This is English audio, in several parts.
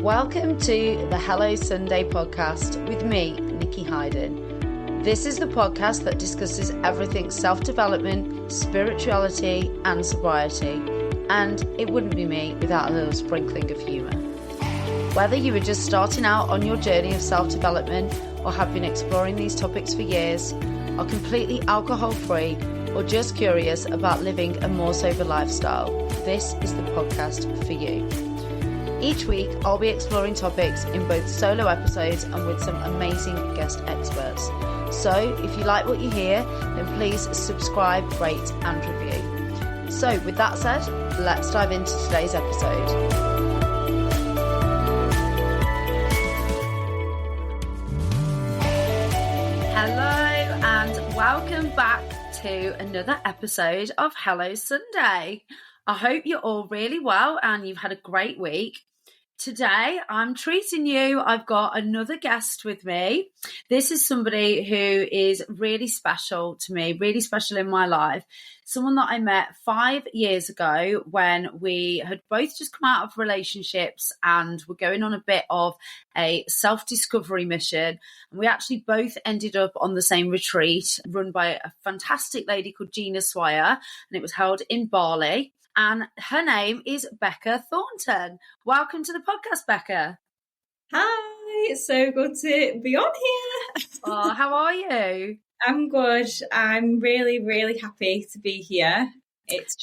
Welcome to the Hello Sunday podcast with me, Nikki Hayden. This is the podcast that discusses everything self-development, spirituality and sobriety. And it wouldn't be me without a little sprinkling of humour. Whether you are just starting out on your journey of self-development or have been exploring these topics for years, are completely alcohol-free or just curious about living a more sober lifestyle, this is the podcast for you. Each week, I'll be exploring topics in both solo episodes and with some amazing guest experts. So if you like what you hear, then please subscribe, rate and review. So with that said, let's dive into today's episode. Welcome back to another episode of Hello Sunday. I hope you're all really well and you've had a great week. Today, I'm treating you. I've got another guest with me. This is somebody who is really special to me, really special in my life. Someone that I met 5 years ago when we had both just come out of relationships and were going on a bit of a self-discovery mission. And we actually both ended up on the same retreat run by a fantastic lady called Gina Swire, and it was held in Bali. And her name is Becca Thornton. Welcome to the podcast, Becca. Hi, it's so good to be on here. Oh, how are you? I'm good. I'm really, really happy to be here. It's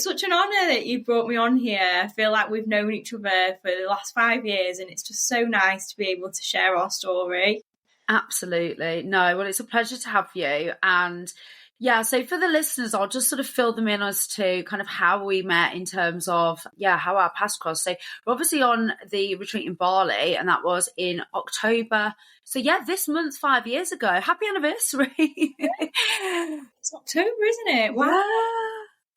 such an honour that you brought me on here. I feel like we've known each other for the last 5 years and it's just so nice to be able to share our story. Absolutely. No, well, it's a pleasure to have you. And yeah, so for the listeners, I'll just sort of fill them in as to kind of how we met in terms of, how our paths crossed. So we're obviously on the retreat in Bali, and that was in October. So this month, 5 years ago. Happy anniversary. It's October, isn't it? Wow.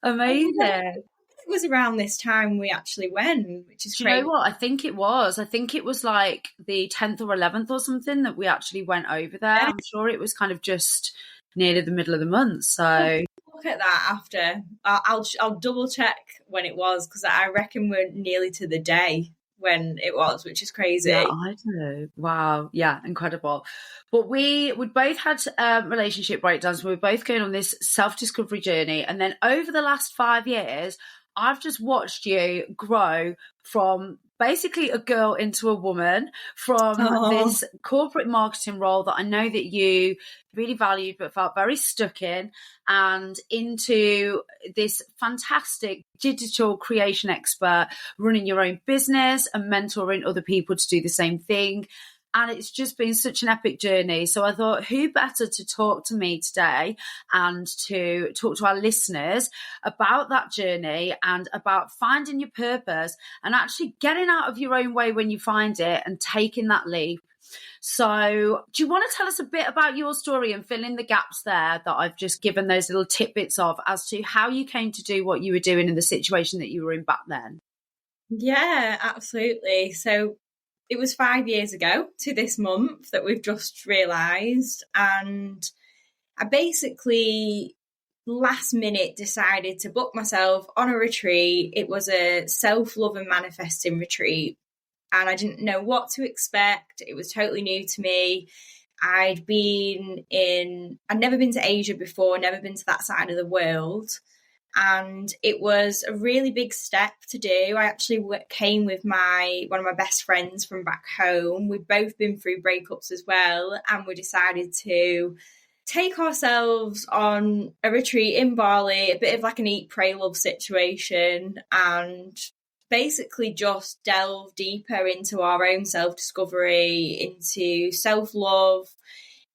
Yeah, amazing. It was around this time we actually went, which is crazy. You know what? I think it was like the 10th or 11th or something that we actually went over there. I'm sure it was kind of just nearly the middle of the month. So look at that after. I'll double check when it was, because I reckon we're nearly to the day when it was, which is crazy. Yeah, I do. Wow. Yeah, incredible. But we'd both had relationship breakdowns. We were both going on this self-discovery journey. And then over the last 5 years, I've just watched you grow from basically a girl into a woman, from this corporate marketing role that I know that you really valued but felt very stuck in, and into this fantastic digital creation expert, running your own business and mentoring other people to do the same thing. And it's just been such an epic journey. So I thought, who better to talk to me today and to talk to our listeners about that journey and about finding your purpose and actually getting out of your own way when you find it and taking that leap. So do you want to tell us a bit about your story and fill in the gaps there that I've just given those little tidbits of, as to how you came to do what you were doing in the situation that you were in back then? Yeah, absolutely. So it was 5 years ago to this month that we've just realised, and I basically last minute decided to book myself on a retreat. It was a self-love and manifesting retreat, and I didn't know what to expect. It was totally new to me. I'd never been to Asia before, never been to that side of the world. And it was a really big step to do. I actually came with one of my best friends from back home. We've both been through breakups as well. And we decided to take ourselves on a retreat in Bali, a bit of like an eat, pray, love situation, and basically just delve deeper into our own self-discovery, into self-love,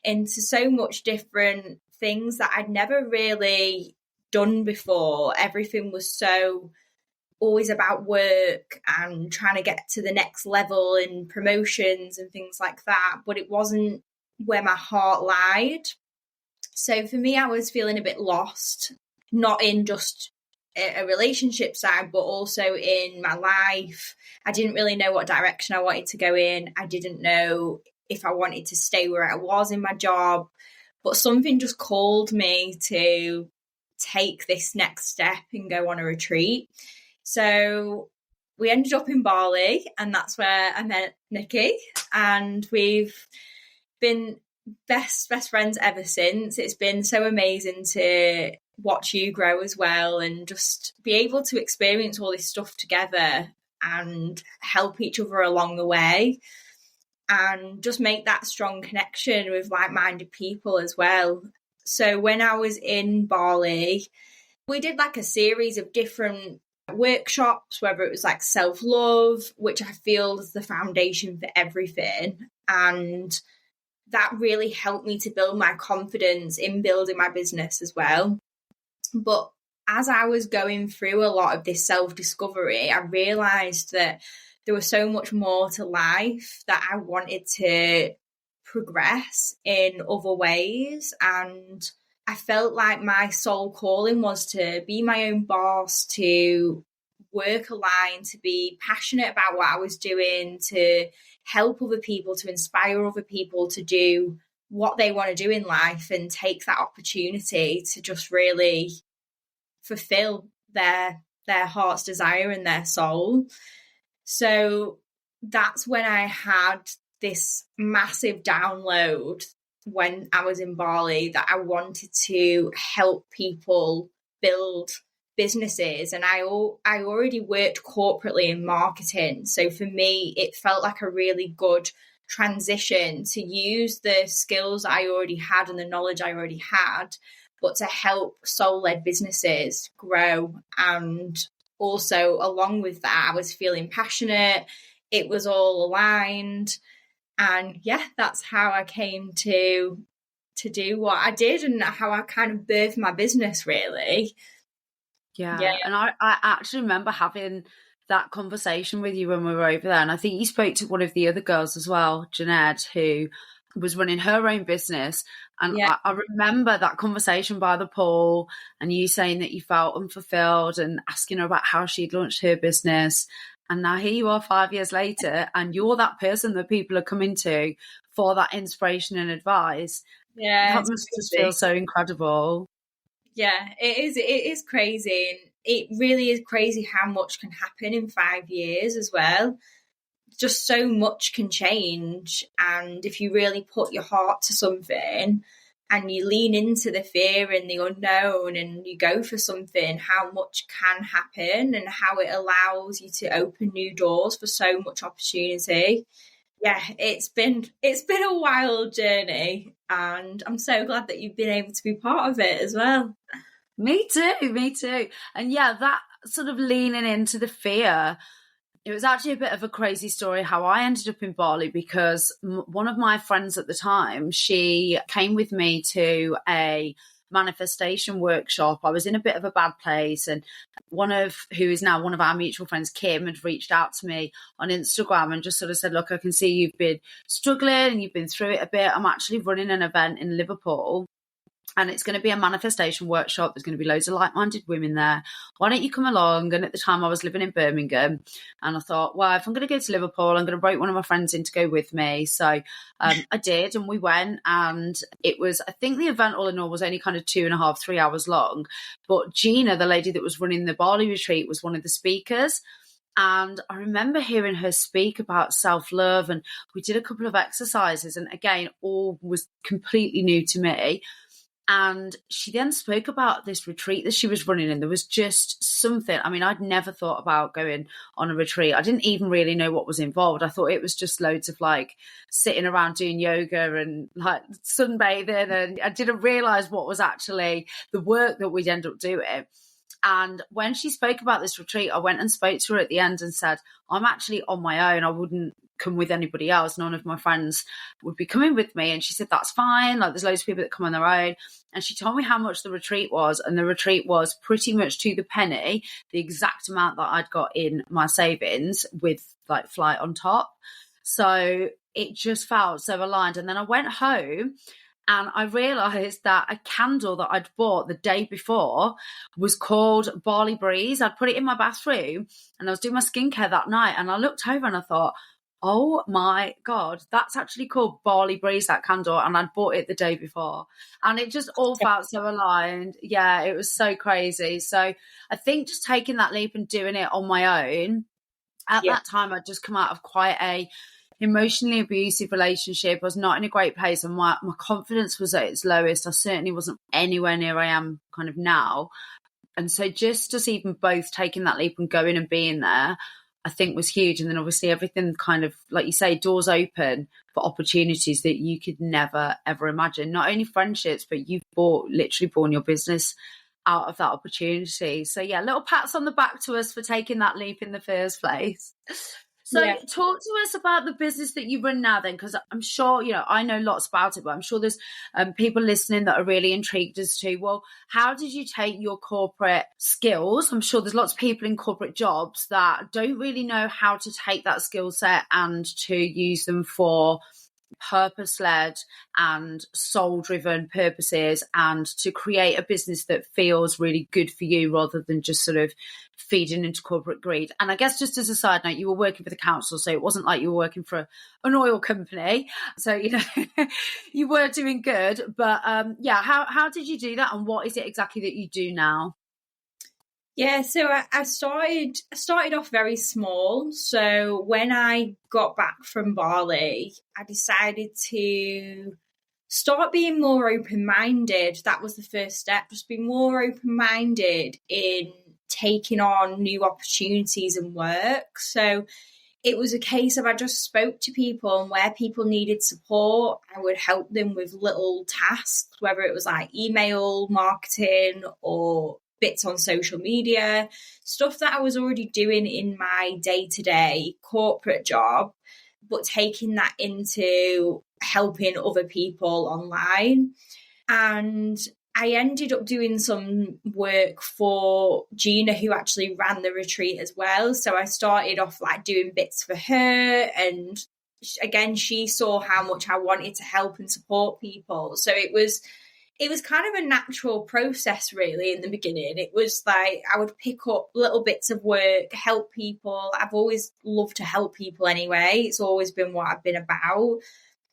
into so much different things that I'd never really done before. Everything was so always about work and trying to get to the next level in promotions and things like that, but it wasn't where my heart lied. So for me, I was feeling a bit lost, not in just a relationship side, but also in my life. I didn't really know what direction I wanted to go in. I didn't know if I wanted to stay where I was in my job, but something just called me to take this next step and go on a retreat. So we ended up in Bali, and that's where I met Nikki, and we've been best friends ever since. It's been so amazing to watch you grow as well, and just be able to experience all this stuff together and help each other along the way, and just make that strong connection with like-minded people as well. So when I was in Bali, we did like a series of different workshops, whether it was like self-love, which I feel is the foundation for everything. And that really helped me to build my confidence in building my business as well. But as I was going through a lot of this self-discovery, I realized that there was so much more to life, that I wanted to progress in other ways. And I felt like my soul calling was to be my own boss, to work aligned, to be passionate about what I was doing, to help other people, to inspire other people to do what they want to do in life, and take that opportunity to just really fulfill their heart's desire and their soul. So that's when I had this massive download when I was in Bali, that I wanted to help people build businesses. And I already worked corporately in marketing. So for me, it felt like a really good transition to use the skills I already had and the knowledge I already had, but to help soul-led businesses grow. And also along with that, I was feeling passionate. It was all aligned. And yeah, that's how I came to do what I did, and how I kind of birthed my business, really. Yeah. And I actually remember having that conversation with you when we were over there. And I think you spoke to one of the other girls as well, Jeanette, who was running her own business. And I remember that conversation by the pool, and you saying that you felt unfulfilled, and asking her about how she'd launched her business. And now here you are 5 years later, and you're that person that people are coming to for that inspiration and advice. Yeah, that must just feel so incredible. Yeah, it is crazy. And it really is crazy how much can happen in 5 years as well. Just so much can change. And if you really put your heart to something, and you lean into the fear and the unknown, and you go for something, how much can happen, and how it allows you to open new doors for so much opportunity. Yeah, it's been a wild journey, and I'm so glad that you've been able to be part of it as well. Me too. And yeah, that sort of leaning into the fear, it was actually a bit of a crazy story how I ended up in Bali, because one of my friends at the time, she came with me to a manifestation workshop. I was in a bit of a bad place, and who is now one of our mutual friends, Kim, had reached out to me on Instagram and just sort of said, look, I can see you've been struggling and you've been through it a bit. I'm actually running an event in Liverpool, and it's going to be a manifestation workshop. There's going to be loads of like-minded women there. Why don't you come along? And at the time I was living in Birmingham, and I thought, well, if I'm going to go to Liverpool, I'm going to rope one of my friends in to go with me. So I did, and we went, and it was, I think the event all in all was only kind of 2.5, 3 hours long. But Gina, the lady that was running the Bali retreat, was one of the speakers. And I remember hearing her speak about self-love, and we did a couple of exercises, and again, all was completely new to me. And she then spoke about this retreat that she was running, and there was just something. I mean, I'd never thought about going on a retreat. I didn't even really know what was involved. I thought it was just loads of like sitting around doing yoga and like sunbathing. And I didn't realize what was actually the work that we'd end up doing. And when she spoke about this retreat, I went and spoke to her at the end and said, I'm actually on my own. I wouldn't come with anybody else. None of my friends would be coming with me. And she said, that's fine. Like, there's loads of people that come on their own. And she told me how much the retreat was. And the retreat was pretty much to the penny, the exact amount that I'd got in my savings, with like flight on top. So it just felt so aligned. And then I went home, and I realised that a candle that I'd bought the day before was called Bali Breeze. I'd put it in my bathroom, and I was doing my skincare that night, and I looked over and I thought, oh my God, that's actually called Bali Breeze, that candle. And I'd bought it the day before. And it just all felt so aligned. Yeah, it was so crazy. So I think just taking that leap and doing it on my own At that time, I'd just come out of quite a emotionally abusive relationship. I was not in a great place, and my confidence was at its lowest. I certainly wasn't anywhere near I am kind of now. And so just even both taking that leap and going and being there, I think was huge. And then obviously everything kind of, like you say, doors open for opportunities that you could never, ever imagine. Not only friendships, but you've literally born your business out of that opportunity. So yeah, little pats on the back to us for taking that leap in the first place. So talk to us about the business that you run now then, because I'm sure, I know lots about it, but I'm sure there's people listening that are really intrigued as to, well, how did you take your corporate skills? I'm sure there's lots of people in corporate jobs that don't really know how to take that skill set and to use them for purpose-led and soul-driven purposes, and to create a business that feels really good for you rather than just sort of feeding into corporate greed. And I guess just as a side note, you were working for the council, so it wasn't like you were working for an oil company, so you were doing good. But how did you do that, and what is it exactly that you do now? Yeah, so I started off very small. So when I got back from Bali, I decided to start being more open-minded. That was the first step, just be more open-minded in taking on new opportunities and work. So it was a case of I just spoke to people, and where people needed support, I would help them with little tasks, whether it was like email marketing or bits on social media, stuff that I was already doing in my day-to-day corporate job, but taking that into helping other people online. And I ended up doing some work for Gina, who actually ran the retreat as well. So I started off like doing bits for her, and again, she saw how much I wanted to help and support people. So it was kind of a natural process, really, in the beginning. It was like I would pick up little bits of work, help people. I've always loved to help people anyway. It's always been what I've been about.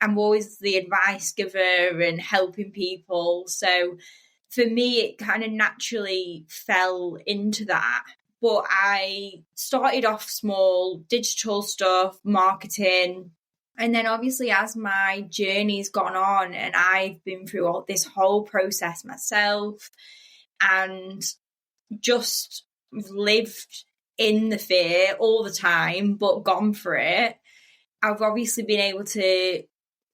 I'm always the advice giver and helping people. So for me, it kind of naturally fell into that. But I started off small, digital stuff, marketing. And then obviously as my journey's gone on and I've been through all this whole process myself and just lived in the fear all the time, but gone for it, I've obviously been able to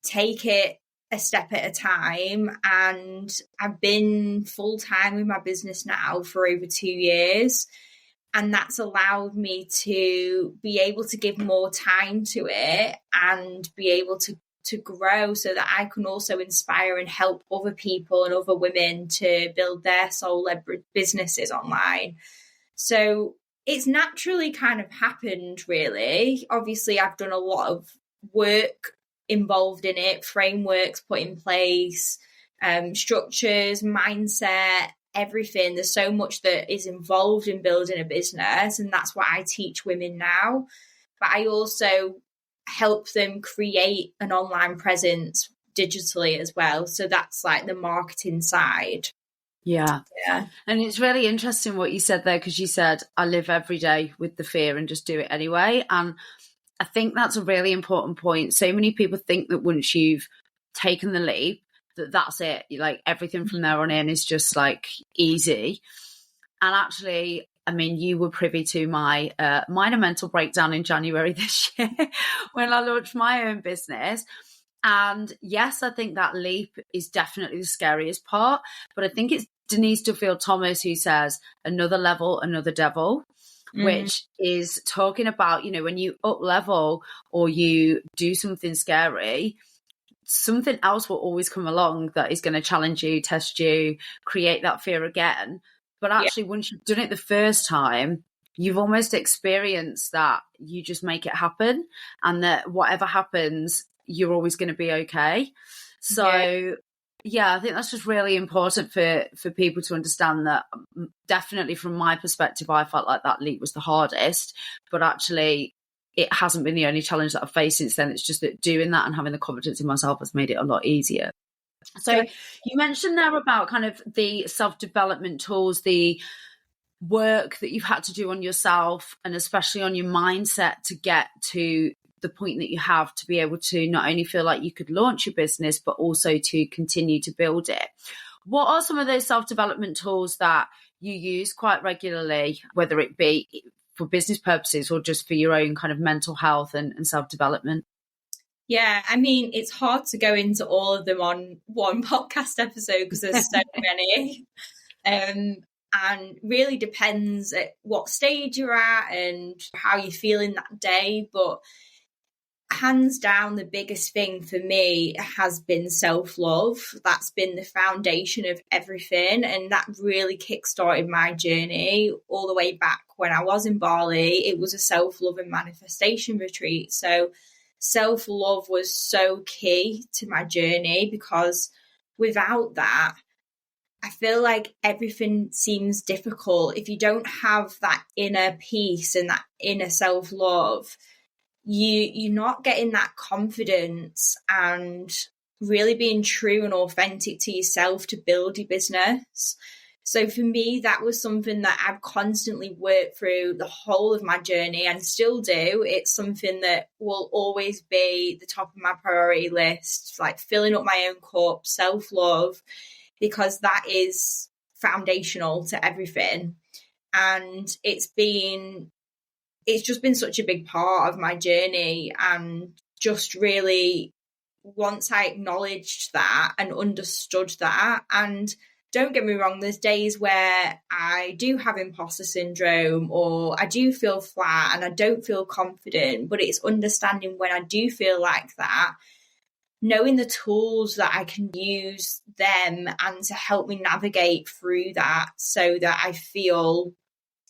take it a step at a time. And I've been full-time with my business now for over 2 years. And that's allowed me to be able to give more time to it and be able to grow so that I can also inspire and help other people and other women to build their soul-led businesses online. So it's naturally kind of happened, really. Obviously, I've done a lot of work involved in it, frameworks put in place, structures, mindset, everything. There's so much that is involved in building a business, and that's what I teach women now. But I also help them create an online presence digitally as well. So that's like the marketing side. Yeah. And it's really interesting what you said there, because you said, I live every day with the fear and just do it anyway. And I think that's a really important point. So many people think that once you've taken the leap, that's it. Like everything from there on in is just like easy. And actually, I mean, you were privy to my minor mental breakdown in January this year when I launched my own business. And yes, I think that leap is definitely the scariest part. But I think it's Denise Duffield Thomas who says, another level, another devil, which is talking about, when you up level or you do something scary, something else will always come along that is going to challenge you, test you, create that fear again. But actually, once you've done it the first time, you've almost experienced that you just make it happen, and that whatever happens, you're always going to be okay. So I think that's just really important for people to understand that. Definitely from my perspective, I felt like that leap was the hardest, but actually it hasn't been the only challenge that I've faced since then. It's just that doing that and having the confidence in myself has made it a lot easier. So you mentioned there about kind of the self-development tools, the work that you've had to do on yourself, and especially on your mindset, to get to the point that you have to be able to not only feel like you could launch your business, but also to continue to build it. What are some of those self-development tools that you use quite regularly, whether it be for business purposes or just for your own kind of mental health and self-development? Yeah, I mean, it's hard to go into all of them on one podcast episode because there's so many. And really depends at what stage you're at and how you're feeling that day. But hands down, the biggest thing for me has been self-love. That's been the foundation of everything. And that really kickstarted my journey all the way back when I was in Bali. It was a self-love and manifestation retreat. So self-love was so key to my journey, because without that, I feel like everything seems difficult. If you don't have that inner peace and that inner self-love, you're not getting that confidence and really being true and authentic to yourself to build your business. So for me, that was something that I've constantly worked through the whole of my journey and still do. It's something that will always be the top of my priority list, like filling up my own cup, self-love, because that is foundational to everything. And it's just been such a big part of my journey. And just really, once I acknowledged that and understood that, and don't get me wrong, there's days where I do have imposter syndrome or I do feel flat and I don't feel confident, but it's understanding when I do feel like that, knowing the tools that I can use them and to help me navigate through that, so that I feel,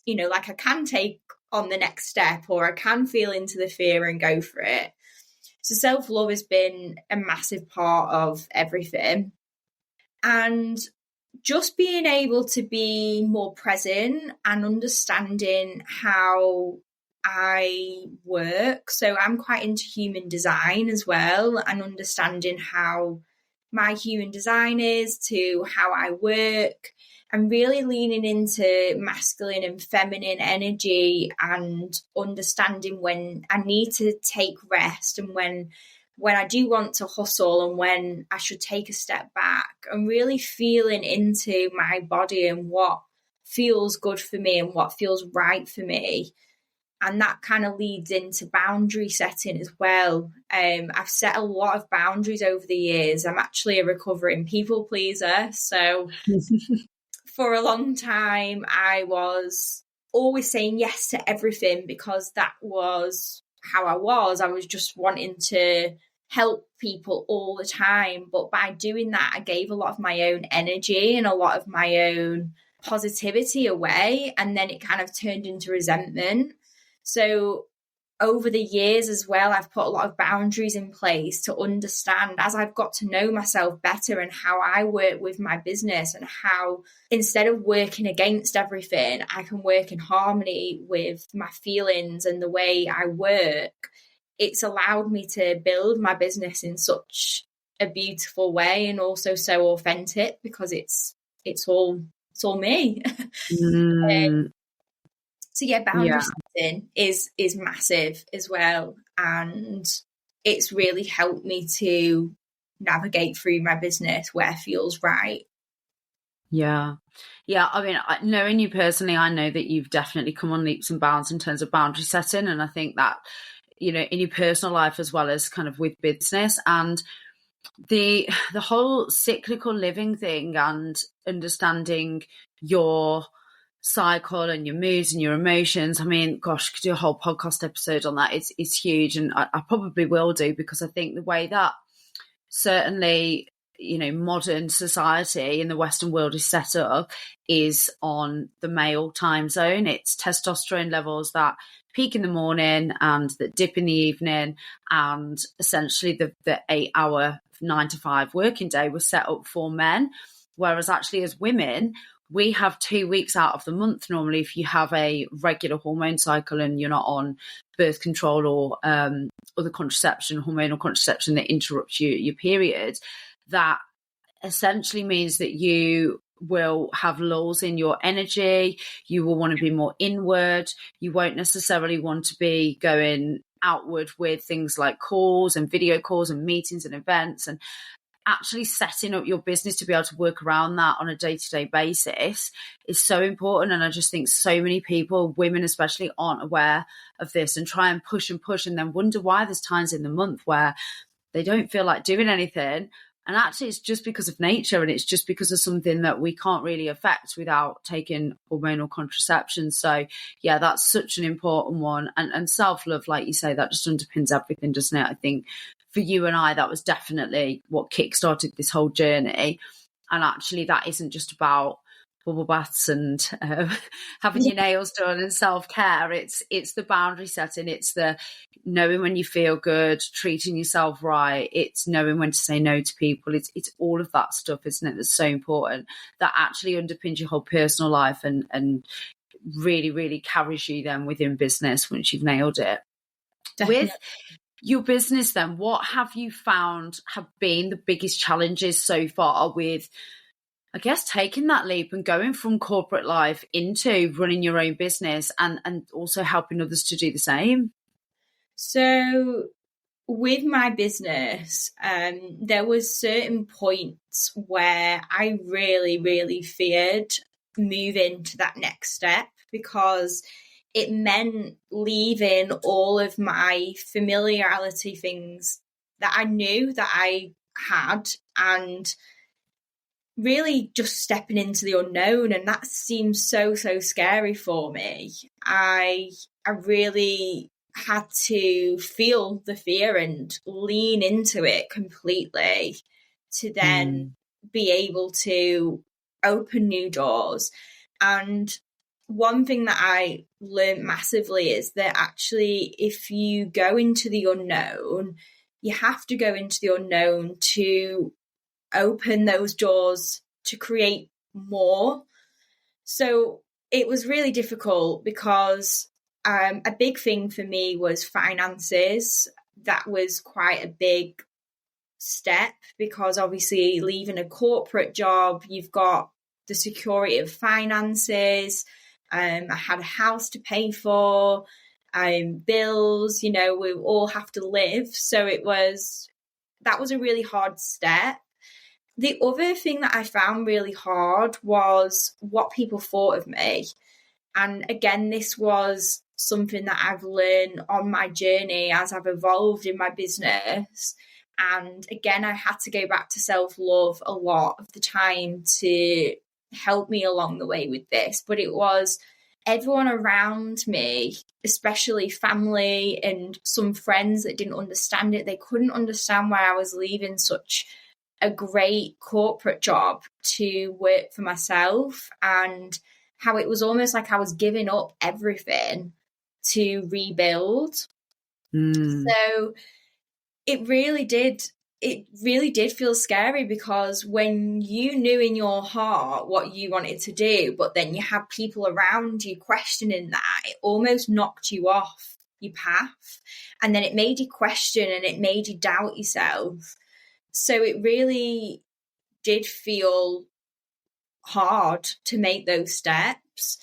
like I can take on the next step, or I can feel into the fear and go for it. So self-love has been a massive part of everything. And just being able to be more present and understanding how I work. So I'm quite into human design as well, and understanding how my human design is to how I work, and really leaning into masculine and feminine energy, and understanding when I need to take rest and when I do want to hustle and when I should take a step back, and really feeling into my body and what feels good for me and what feels right for me. And that kind of leads into boundary setting as well. I've set a lot of boundaries over the years. I'm actually a recovering people pleaser. So for a long time, I was always saying yes to everything because that was how I was. I was just wanting to help people all the time. But by doing that, I gave a lot of my own energy and a lot of my own positivity away. And then it kind of turned into resentment. So over the years as well, I've put a lot of boundaries in place to understand, as I've got to know myself better and how I work with my business, and how instead of working against everything, I can work in harmony with my feelings and the way I work. It's allowed me to build my business in such a beautiful way, and also so authentic, because it's all me. So yeah, boundary setting is massive as well, and it's really helped me to navigate through my business where it feels right. Yeah. I mean, knowing you personally, I know that you've definitely come on leaps and bounds in terms of boundary setting, and I think that in your personal life as well as kind of with business, and the whole cyclical living thing, and understanding your cycle and your moods and your emotions. I mean, gosh, I could do a whole podcast episode on that. It's huge, and I probably will do, because I think the way that certainly modern society in the Western world is set up is on the male time zone. It's testosterone levels that peak in the morning and that dip in the evening, and essentially the 8-hour 9 to 5 working day was set up for men, whereas actually as women, we have 2 weeks out of the month normally, if you have a regular hormone cycle and you're not on birth control or other contraception, hormonal contraception that interrupts your period. That essentially means that you will have lulls in your energy. You will want to be more inward. You won't necessarily want to be going outward with things like calls and video calls and meetings and events, and actually setting up your business to be able to work around that on a day-to-day basis is so important. And I just think so many people, women especially, aren't aware of this and try and push and then wonder why there's times in the month where they don't feel like doing anything. And actually it's just because of nature, and it's just because of something that we can't really affect without taking hormonal contraception. So yeah, that's such an important one. And self-love, like you say, that just underpins everything, doesn't it? I think for you and I, that was definitely what kickstarted this whole journey. And actually that isn't just about bubble baths and having your nails done and self-care. It's the boundary setting, it's the knowing when you feel good, treating yourself right, it's knowing when to say no to people. It's all of that stuff, isn't it, that's so important, that actually underpins your whole personal life and really, really carries you then within business once you've nailed it. Definitely. With your business then, what have you found have been the biggest challenges so far with, I guess, taking that leap and going from corporate life into running your own business and also helping others to do the same? So with my business, there was certain points where I really, really feared moving to that next step, because it meant leaving all of my familiarity things that I knew that I had, and really just stepping into the unknown. And that seems so scary for me. I really had to feel the fear and lean into it completely to then be able to open new doors. And one thing that I learned massively is that actually, if you go into the unknown, you have to go into the unknown to open those doors to create more. So it was really difficult because a big thing for me was finances. That was quite a big step, because obviously leaving a corporate job, you've got the security of finances. I had a house to pay for, bills, we all have to live. So that was a really hard step. The other thing that I found really hard was what people thought of me. And again, this was something that I've learned on my journey as I've evolved in my business. And again, I had to go back to self-love a lot of the time to help me along the way with this. But it was everyone around me, especially family and some friends that didn't understand it. They couldn't understand why I was leaving such a great corporate job to work for myself, and how it was almost like I was giving up everything to rebuild. So it really did feel scary, because when you knew in your heart what you wanted to do, but then you had people around you questioning that, it almost knocked you off your path, and then it made you question and it made you doubt yourself. So it really did feel hard to make those steps.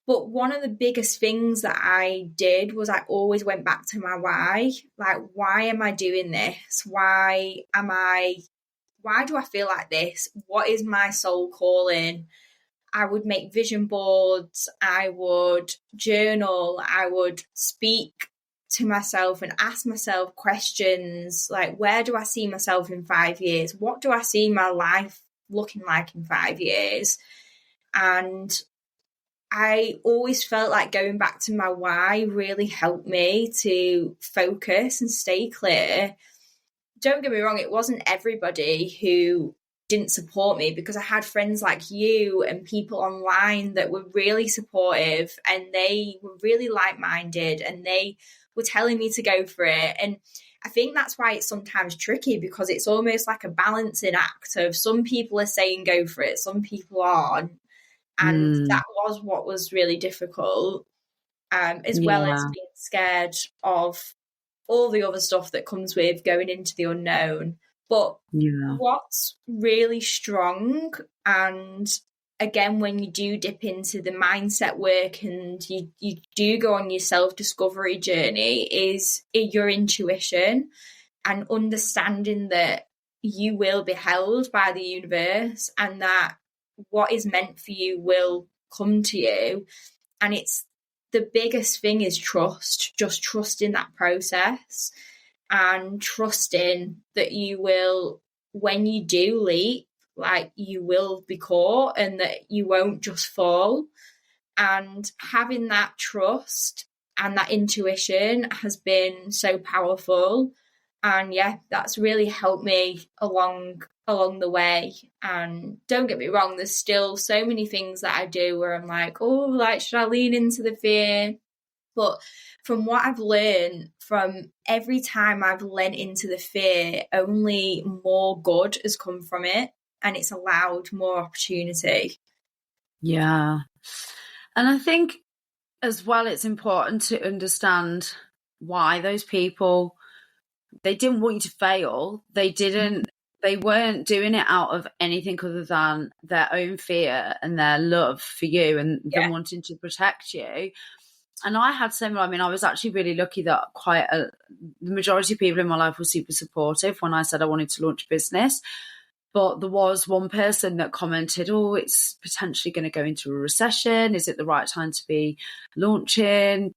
But one of the biggest things that I did was I always went back to my why. Like, why am I doing this? Why do I feel like this? What is my soul calling? I would make vision boards. I would journal. I would speak to myself and ask myself questions like, where do I see myself in 5 years? What do I see my life looking like in 5 years? And I always felt like going back to my why really helped me to focus and stay clear. Don't get me wrong, it wasn't everybody who didn't support me, because I had friends like you and people online that were really supportive, and they were really like-minded, and they were telling me to go for it. And I think that's why it's sometimes tricky, because it's almost like a balancing act of some people are saying go for it, some people aren't. And that was what was really difficult, as well as being scared of all the other stuff that comes with going into the unknown. But Yeah. what's really strong, and again, when you do dip into the mindset work and you do go on your self-discovery journey, is your intuition and understanding that you will be held by the universe and that what is meant for you will come to you. And it's the biggest thing is trust, just trusting that process and trusting that you will, when you do leap, like you will be caught and that you won't just fall. And having that trust and that intuition has been so powerful. And yeah, that's really helped me along the way. And don't get me wrong, there's still so many things that I do where I'm like, oh, like, should I lean into the fear? But from what I've learned, from every time I've lent into the fear, only more good has come from it, and it's allowed more opportunity. Yeah. And I think as well, it's important to understand why those people, they didn't want you to fail. They weren't doing it out of anything other than their own fear and their love for you and them wanting to protect you. And I had similar, I mean, I was actually really lucky that the majority of people in my life were super supportive when I said I wanted to launch a business. But there was one person that commented, oh, it's potentially going to go into a recession. Is it the right time to be launching?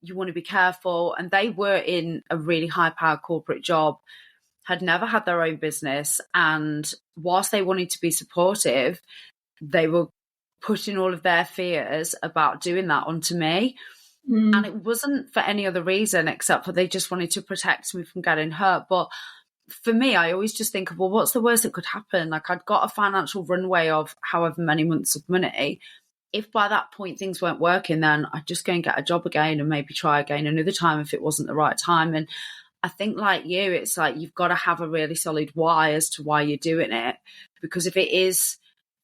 You want to be careful. And they were in a really high-powered corporate job, had never had their own business. And whilst they wanted to be supportive, they were putting all of their fears about doing that onto me. And it wasn't for any other reason except for they just wanted to protect me from getting hurt. But for me, I always just think of, well, what's the worst that could happen? Like, I'd got a financial runway of however many months of money. If by that point things weren't working, then I'd just go and get a job again and maybe try again another time if it wasn't the right time. And I think, like you, it's like you've got to have a really solid why as to why you're doing it. Because if it is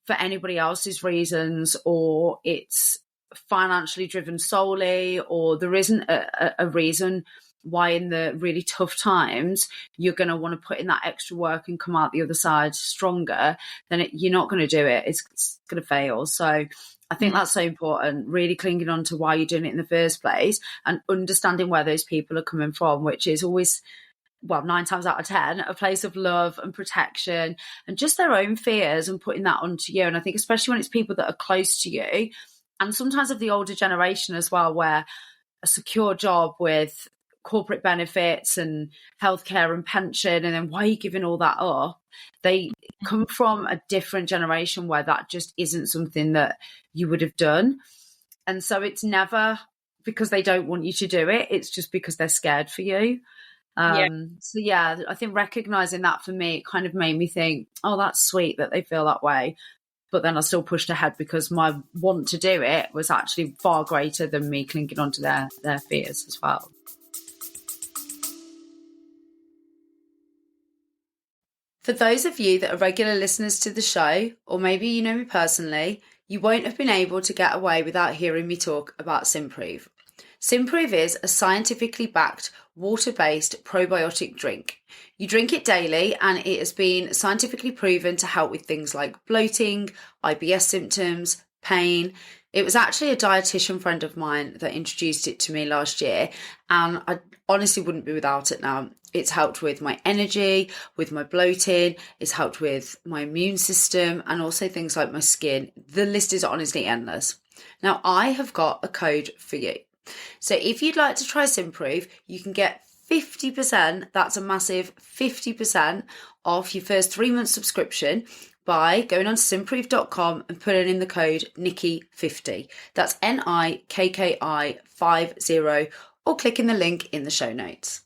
for anybody else's reasons, or it's financially driven solely, or there isn't a reason why in the really tough times you're going to want to put in that extra work and come out the other side stronger, then you're not going to do it. It's going to fail. So I think that's so important, really clinging on to why you're doing it in the first place and understanding where those people are coming from, which is always, well, 9 times out of 10, a place of love and protection and just their own fears and putting that onto you. And I think especially when it's people that are close to you, and sometimes of the older generation as well, where a secure job with corporate benefits and healthcare and pension, and then why are you giving all that up? They come from a different generation where that just isn't something that you would have done. And so it's never because they don't want you to do it. It's just because they're scared for you. So yeah, I think recognizing that for me, it kind of made me think, oh, that's sweet that they feel that way. But then I still pushed ahead because my want to do it was actually far greater than me clinging onto their fears as well. For those of you that are regular listeners to the show, or maybe you know me personally, you won't have been able to get away without hearing me talk about Simprove. Simprove is a scientifically backed, water-based probiotic drink. You drink it daily and it has been scientifically proven to help with things like bloating, IBS symptoms, pain. It was actually a dietitian friend of mine that introduced it to me last year, and I honestly wouldn't be without it now. It's helped with my energy, with my bloating, it's helped with my immune system, and also things like my skin. The list is honestly endless. Now, I have got a code for you. So if you'd like to try Simprove, you can get 50%, that's a massive 50% off your first 3 month subscription by going on to simprove.com and putting in the code Nikki50. That's NIKKI50, or clicking the link in the show notes.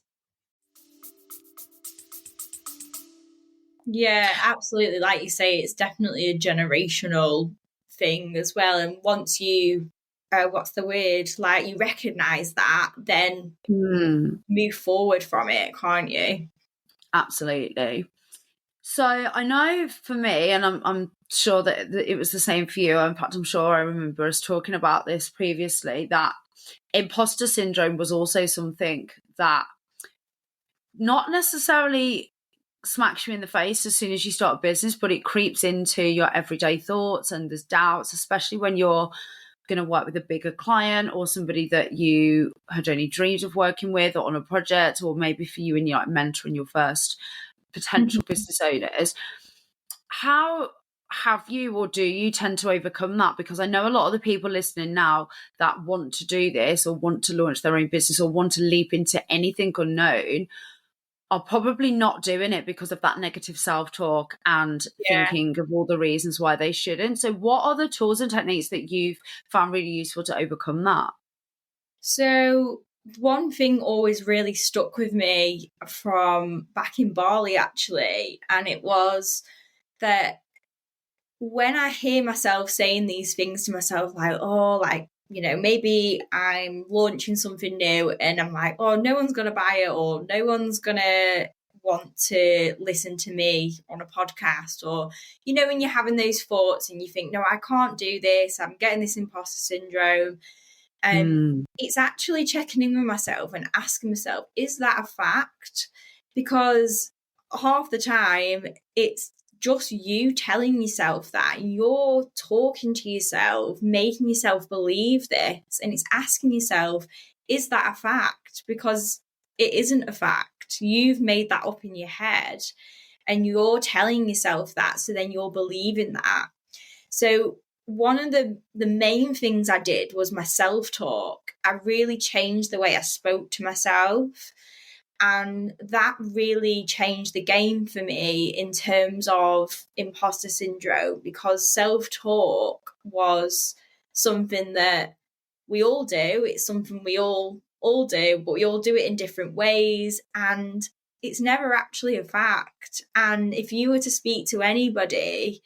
Yeah, absolutely. Like you say, it's definitely a generational thing as well. And once you, what's the word? Like you recognise that, then move forward from it, can't you? Absolutely. So I know for me, and I'm sure that it was the same for you. In fact, I'm sure I remember us talking about this previously, that imposter syndrome was also something that not necessarily smacks you in the face as soon as you start a business, but it creeps into your everyday thoughts, and there's doubts, especially when you're going to work with a bigger client or somebody that you had only dreamed of working with, or on a project, or maybe for you and you're like mentoring your first potential business owners. How have you, or do you tend to overcome that? Because I know a lot of the people listening now that want to do this, or want to launch their own business, or want to leap into anything unknown, are probably not doing it because of that negative self-talk and Yeah. thinking of all the reasons why they shouldn't. So what are the tools and techniques that you've found really useful to overcome that? So one thing always really stuck with me from back in Bali, actually, and it was that when I hear myself saying these things to myself, like, oh, like, maybe I'm launching something new and I'm like, oh, no one's going to buy it, or no one's going to want to listen to me on a podcast, or, when you're having those thoughts and you think, no, I can't do this, I'm getting this imposter syndrome. It's actually checking in with myself and asking myself, is that a fact? Because half the time it's just you telling yourself that. You're talking to yourself, making yourself believe this, and it's asking yourself, is that a fact? Because it isn't a fact. You've made that up in your head and you're telling yourself that, so then you're believing that. So one of the main things I did was my self-talk. I really changed the way I spoke to myself. And that really changed the game for me in terms of imposter syndrome, because self-talk was something that we all do. It's something we all do, but we all do it in different ways. And it's never actually a fact. And if you were to speak to anybody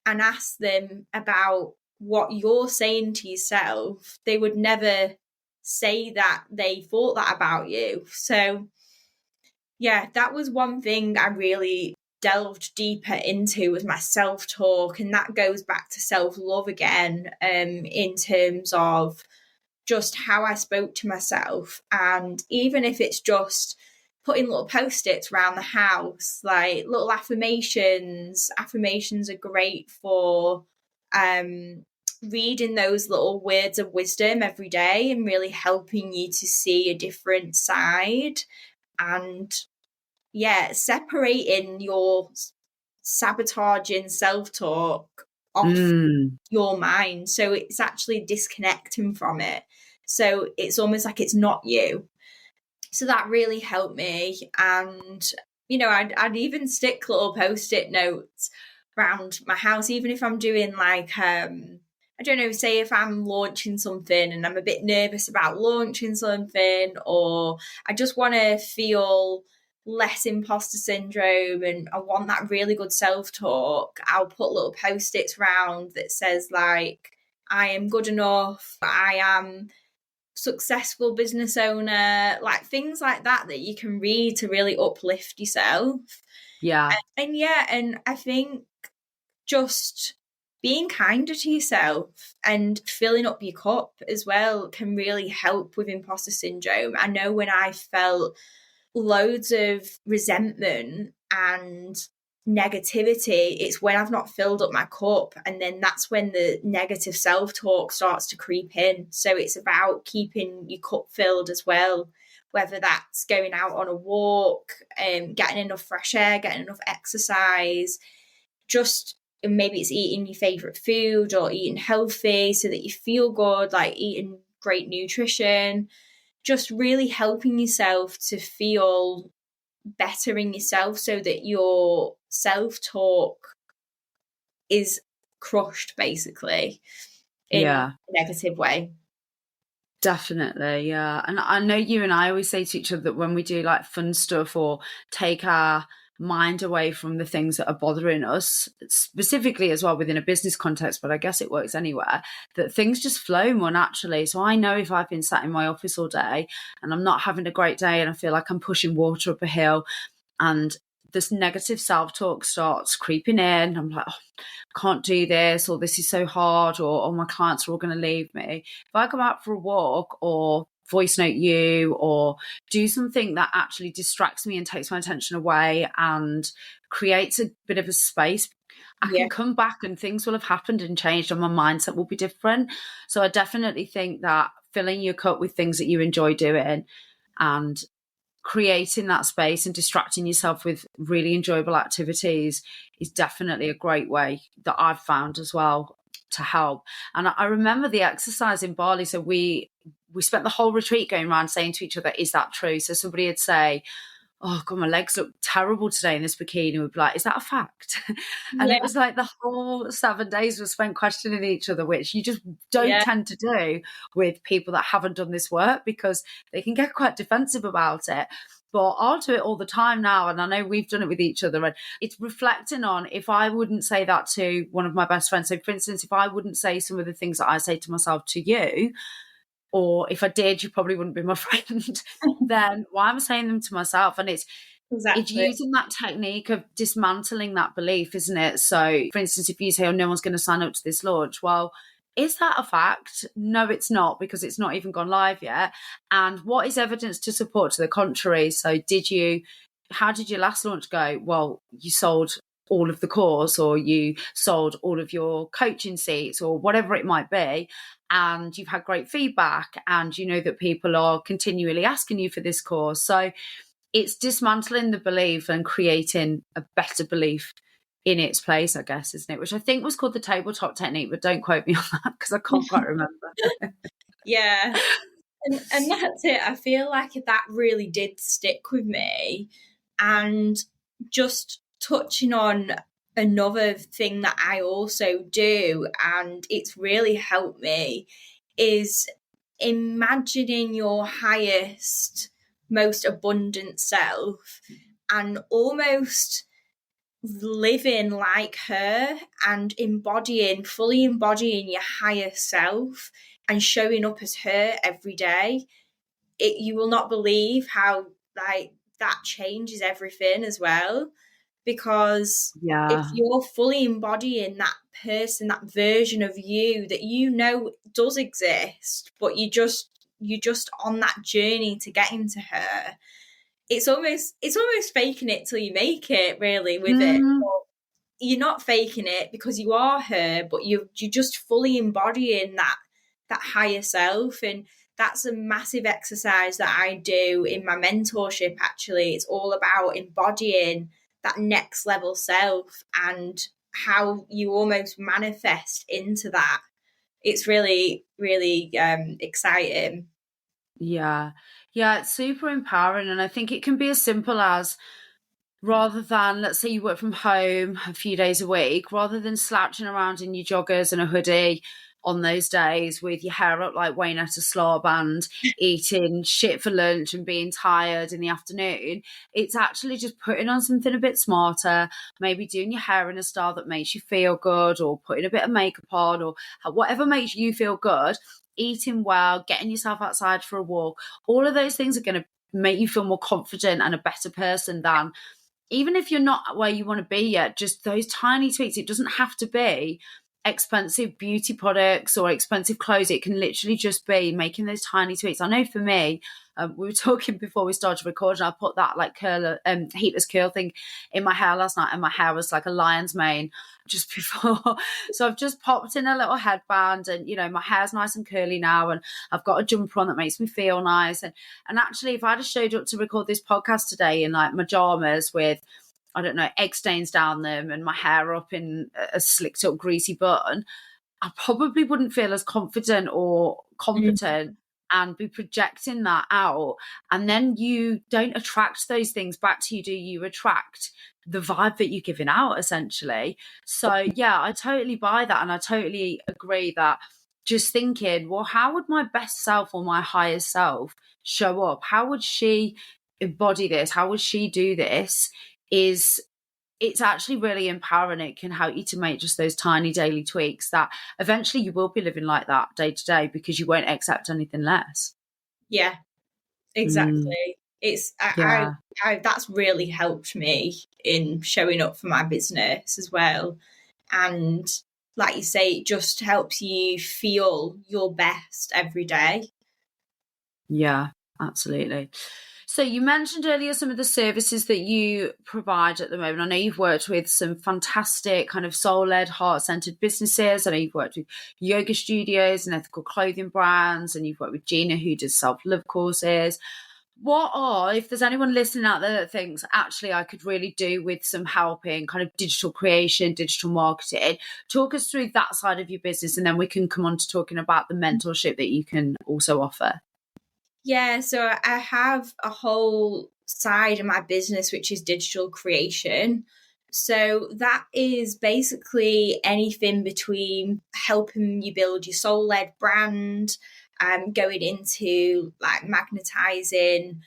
and ask them about what you're saying to yourself, they would never say that they thought that about you. So, yeah, that was one thing I really delved deeper into, was my self-talk. And that goes back to self-love again, in terms of just how I spoke to myself. And even if it's just putting little post-its around the house, like little affirmations. Affirmations are great for reading those little words of wisdom every day and really helping you to see a different side. And yeah, separating your sabotaging self-talk off your mind. So it's actually disconnecting from it. So it's almost like it's not you. So that really helped me. And, I'd even stick little post-it notes around my house, even if I'm doing like, I don't know, say if I'm launching something and I'm a bit nervous about launching something, or I just want to feel less imposter syndrome and I want that really good self-talk, I'll put little post-its around that says like, I am good enough, I am successful business owner, like things like that you can read to really uplift yourself. Yeah. And I think just being kinder to yourself and filling up your cup as well can really help with imposter syndrome. I know when I felt loads of resentment and negativity, it's when I've not filled up my cup, and then that's when the negative self-talk starts to creep in. So it's about keeping your cup filled as well, whether that's going out on a walk, getting enough fresh air, getting enough exercise, just maybe it's eating your favorite food or eating healthy so that you feel good, like eating great nutrition, just really helping yourself to feel better in yourself so that your self-talk is crushed basically in a negative way. Definitely, yeah. And I know you and I always say to each other that when we do like fun stuff or take our mind away from the things that are bothering us, specifically as well within a business context, but I guess it works anywhere, that things just flow more naturally. So I know if I've been sat in my office all day and I'm not having a great day and I feel like I'm pushing water up a hill and this negative self-talk starts creeping in, I'm like, oh, I can't do this, or this is so hard, or oh, my clients are all going to leave me. If I go out for a walk or voice note you or do something that actually distracts me and takes my attention away and creates a bit of a space. I Yeah. can come back and things will have happened and changed and my mindset will be different. So I definitely think that filling your cup with things that you enjoy doing and creating that space and distracting yourself with really enjoyable activities is definitely a great way that I've found as well to help. And I remember the exercise in Bali. So we spent the whole retreat going around saying to each other, is that true? So somebody would say, oh God, my legs look terrible today in this bikini. We'd be like, is that a fact? And it was like the whole 7 days was spent questioning each other, which you just don't tend to do with people that haven't done this work because they can get quite defensive about it. But I'll do it all the time now. And I know we've done it with each other. And it's reflecting on if I wouldn't say that to one of my best friends. So for instance, if I wouldn't say some of the things that I say to myself to you, or if I did, you probably wouldn't be my friend, then why am I saying them to myself? And it's using that technique of dismantling that belief, isn't it? So, for instance, if you say, oh, no one's going to sign up to this launch, well, is that a fact? No, it's not, because it's not even gone live yet. And what is evidence to support to the contrary? So how did your last launch go? Well, you sold all of the course, or you sold all of your coaching seats, or whatever it might be, and you've had great feedback, and you know that people are continually asking you for this course. So it's dismantling the belief and creating a better belief in its place, I guess, isn't it? Which I think was called the tabletop technique, but don't quote me on that because I can't quite remember. Yeah. And that's it. I feel like that really did stick with me. And just touching on another thing that I also do, and it's really helped me, is imagining your highest, most abundant self and almost living like her and fully embodying your higher self and showing up as her every day. You will not believe how like that changes everything as well, because if you're fully embodying that person, that version of you that you know does exist, but you're just on that journey to getting to her, it's almost faking it till you make it, really, with it. But you're not faking it because you are her, but you're just fully embodying that higher self. And that's a massive exercise that I do in my mentorship. Actually, it's all about embodying that next level self and how you almost manifest into that. It's really, really exciting. Yeah, it's super empowering. And I think it can be as simple as, rather than, let's say you work from home a few days a week, rather than slouching around in your joggers and a hoodie on those days with your hair up like Wayne at a slob and eating shit for lunch and being tired in the afternoon, it's actually just putting on something a bit smarter, maybe doing your hair in a style that makes you feel good, or putting a bit of makeup on, or whatever makes you feel good, eating well, getting yourself outside for a walk. All of those things are going to make you feel more confident and a better person than, even if you're not where you want to be yet, just those tiny tweaks. It doesn't have to be expensive beauty products or expensive clothes. It can literally just be making those tiny tweaks. I know for me, we were talking before we started recording, I put that like heatless curl thing in my hair last night, and my hair was like a lion's mane just before. So I've just popped in a little headband, and my hair's nice and curly now, and I've got a jumper on that makes me feel nice. And actually, if I just showed up to record this podcast today in like my pajamas with, I don't know, egg stains down them and my hair up in a slicked up greasy bun, I probably wouldn't feel as confident or competent and be projecting that out. And then you don't attract those things back to you, do you? You attract the vibe that you're giving out, essentially. So yeah, I totally buy that. And I totally agree that just thinking, well, how would my best self or my highest self show up? How would she embody this? How would she do this? It's actually really empowering. It can help you to make just those tiny daily tweaks that eventually you will be living like that day to day, because you won't accept anything less. Yeah, exactly. It's I that's really helped me in showing up for my business as well. And like you say, it just helps you feel your best every day. Yeah, absolutely. So you mentioned earlier some of the services that you provide at the moment. I know you've worked with some fantastic kind of soul-led, heart-centered businesses. I know you've worked with yoga studios and ethical clothing brands, and you've worked with Gina, who does self-love courses. What are, if there's anyone listening out there that thinks, actually, I could really do with some help in kind of digital creation, digital marketing, talk us through that side of your business, and then we can come on to talking about the mentorship that you can also offer. Yeah, so I have a whole side of my business which is digital creation. So that is basically anything between helping you build your soul led brand, going into like magnetizing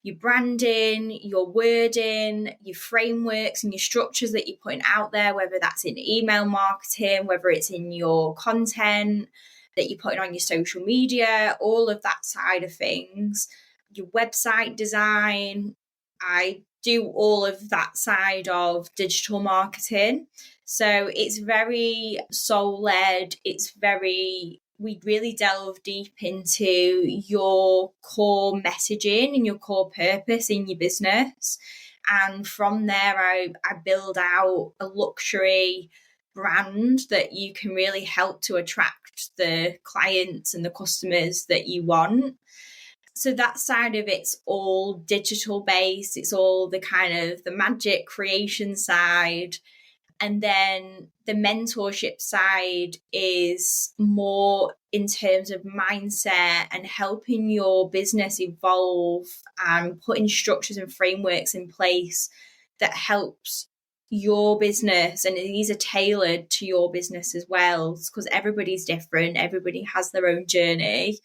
your branding, your wording, your frameworks, and your structures that you're putting out there, whether that's in email marketing, whether it's in your content that you're putting on your social media, all of that side of things, your website design. I do all of that side of digital marketing. So it's very soul led. We really delve deep into your core messaging and your core purpose in your business. And from there, I build out a luxury brand that you can really help to attract the clients and the customers that you want. So that side of it's all digital based. It's all the kind of the magic creation side. And then the mentorship side is more in terms of mindset and helping your business evolve and putting structures and frameworks in place that helps your business. And these are tailored to your business as well, because everybody's different, everybody has their own journey.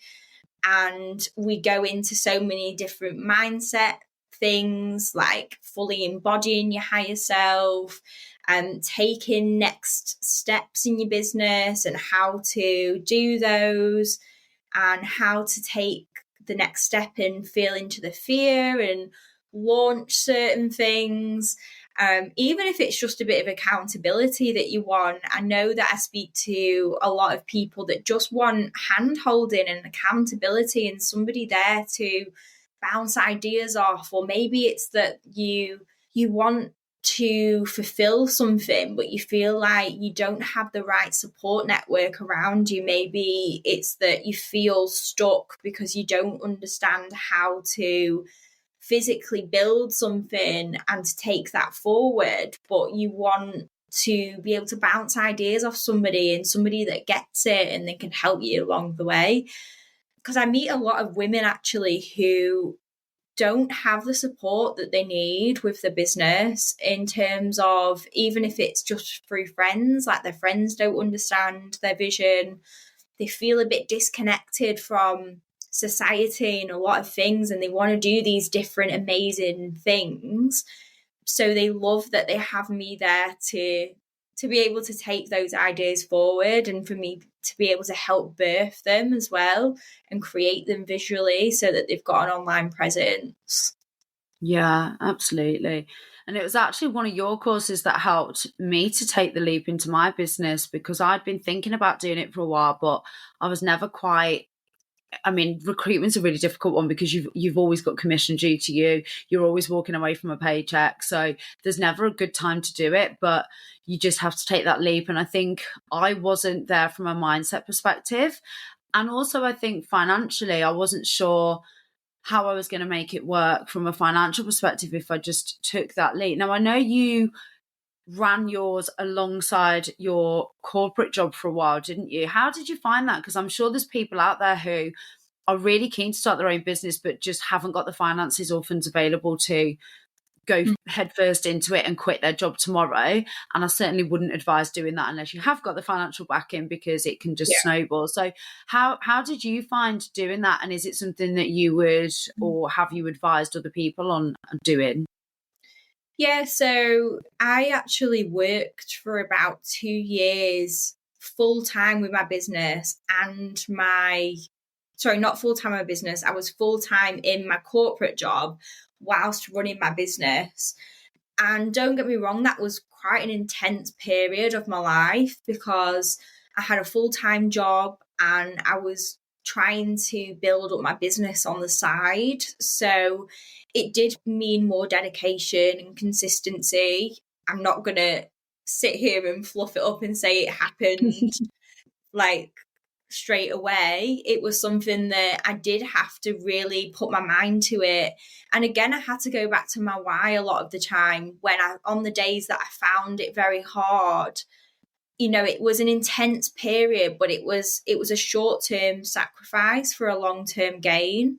And we go into so many different mindset things like fully embodying your higher self and taking next steps in your business and how to do those and how to take the next step and feel into the fear and launch certain things. Even if it's just a bit of accountability that you want. I know that I speak to a lot of people that just want hand holding and accountability and somebody there to bounce ideas off. Or maybe it's that you want to fulfill something, but you feel like you don't have the right support network around you. Maybe it's that you feel stuck because you don't understand how to physically build something and to take that forward, but you want to be able to bounce ideas off somebody and somebody that gets it and they can help you along the way. Because I meet a lot of women actually who don't have the support that they need with the business, in terms of even if it's just through friends, like their friends don't understand their vision, they feel a bit disconnected from society and a lot of things, and they want to do these different amazing things. So they love that they have me there to be able to take those ideas forward and for me to be able to help birth them as well and create them visually so that they've got an online presence. Yeah, absolutely. And it was actually one of your courses that helped me to take the leap into my business, because I'd been thinking about doing it for a while, but I was never quite. I mean, recruitment's a really difficult one because you've always got commission due to you. You're always walking away from a paycheck. So there's never a good time to do it, but you just have to take that leap. And I think I wasn't there from a mindset perspective. And also I think financially, I wasn't sure how I was going to make it work from a financial perspective if I just took that leap. Now, I know you ran yours alongside your corporate job for a while, didn't you? How did you find that? Because I'm sure there's people out there who are really keen to start their own business, but just haven't got the finances or funds available to go headfirst into it and quit their job tomorrow. And I certainly wouldn't advise doing that unless you have got the financial backing, because it can just snowball. So how did you find doing that? And is it something that you would, or have you advised other people on doing? Yeah, so I actually worked for about 2 years full time with my business and not full time in my business. I was full time in my corporate job whilst running my business. And don't get me wrong, that was quite an intense period of my life because I had a full time job and I was trying to build up my business on the side. So it did mean more dedication and consistency. I'm not going to sit here and fluff it up and say it happened like straight away. It was something that I did have to really put my mind to it. And again, I had to go back to my why a lot of the time when on the days that I found it very hard. You know, it was an intense period, but it was a short-term sacrifice for a long-term gain.